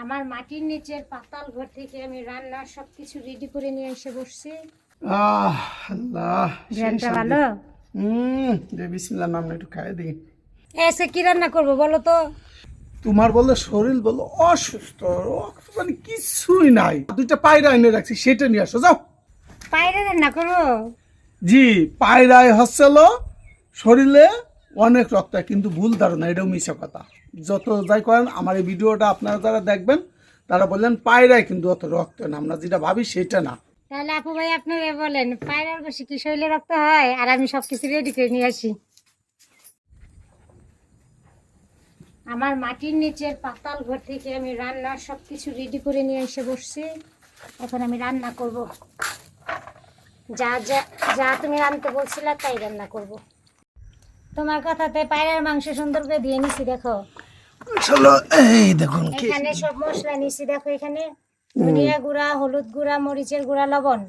আমার মাটির নিচের পাতাল ঘর থেকে আমি রান্নার সবকিছু রেডি করে নিয়ে এসে বসছি। আল্লাহ গ্রানটা ভালো। যে বিসমিল্লাহ নাম একটু খাই দিই। এসে কি রান্না করবো বলো তো? তোমার বললে শরীর বললো অসুস্থ, রক্ত মানে কিছুই নাই। দুইটা পায়রা এনে রাখছি, সেটা নিয়ে আসো যাও। পায়রা রান্না করবো? জি, পায়রায় হচ্ছিল শরীরে অনেক রক্ত, কিন্তু ভুল ধারণা, এটাও মিশা কথা। যত যাই করেন আমার এই ভিডিওটা আপনারা যারা দেখবেন তারা বললেন পায়রায় কিন্তু অত রক্ত না, আমরা যেটা ভাবি সেটা না। তাহলে আপু ভাই আপনারা বলেন পায়রার বসে কি শরীরে রক্ত হয়? আর আমি সবকিছু রেডি করে নিয়ে আসি। আমার মাটির নিচের পাতাল ঘর থেকে আমি রান্নার সবকিছু রেডি করে নিয়ে এসে বসছি। এখন আমি রান্না করব। যা যা যা তুমি রান্নতে বলছিলে তাই রান্না করব। তোমার কথাতে পায়রার মাংস সুন্দর করে দিয়ে নিছি, দেখো চলো এই দেখুন কি এখানে সব মশলা নিছি। দেখো এখানে ধনিয়া গুঁড়া, হলুদ গুঁড়া, মরিচের গুঁড়া, লবণ,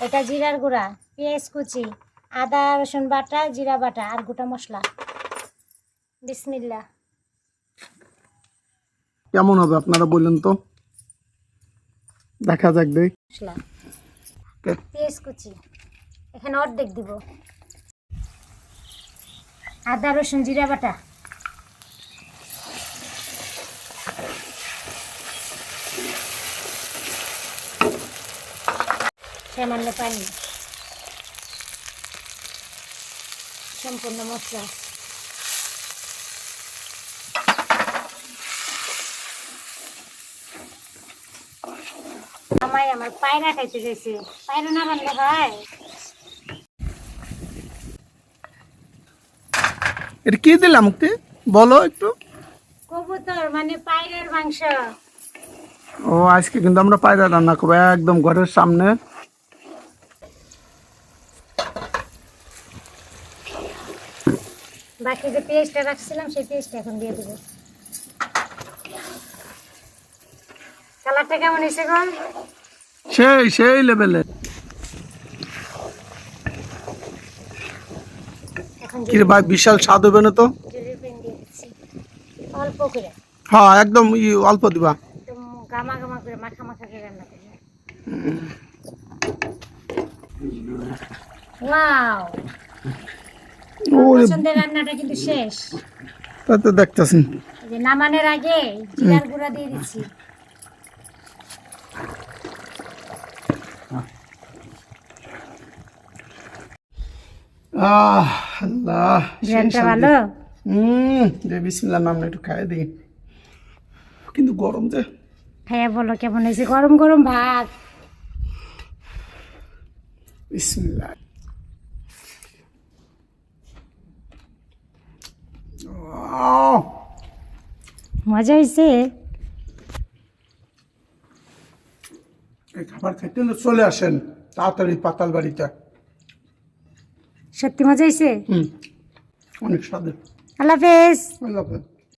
এটা জিরার গুঁড়া, পেঁয়াজ কুচি, আদা রসুন বাটা, জিরা বাটা আর গোটা মশলা। বিসমিল্লাহ। কেমন হবে আপনারা বললেন তো, দেখা যাক দেখ। মশলা, পেঁয়াজ কুচি এখানে অর্ধেক দিব, আদা রসুন জিরা বাটা, সামান্য পানি, সম্পূর্ণ মশলা। আমার পায়রা খাইতে গেছে, পায়রা না রান্না হয়। এটা কি দিলাম মুক্তি বলো একটু। কবুতর মানে পায়রার মাংস। ও আজকে কিন্তু আমরা পায়রা রান্না করবো একদম ঘরের সামনে। বাকি যে পেঁয়াজটা রাখছিলাম সেই পেঁয়াজটা এখন দিয়ে দেবো। কালারটা কেমন হয়েছে গো? সেই লেভেলে। এখন কি রে ভাই, বিশাল স্বাদ হবে না তো? জিরের পেন দিয়ে দিচ্ছি অল্প করে, হ্যাঁ একদম অল্প দিবা। একদম গামা গামা করে মাখা মাখা করে রান্না করবো। ওয়াও, ওরে পছন্দের রান্নাটা কিন্তু শেষ। তা তো দেখতেছি। এই যে নামানোর আগে জিরার গুঁড়া দিয়ে দিচ্ছি। আল্লাহ গ্রানটা ভালো। যে বিসমিল্লাহ নাম একটু খাই দিই, কিন্তু গরম যে। খাইয়া বলো কেমন হয়েছে? গরম গরম ভাত। বিসমিল্লাহ। মজা হয়েছে? এই খাবার খেতে হলে চলে আসেন তাড়াতাড়ি পাতাল বাড়িতে। সত্যি মজা হয়েছে? অনেক স্বাদের। আল্লাহ হাফেজ। আল্লাহ হাফেজ।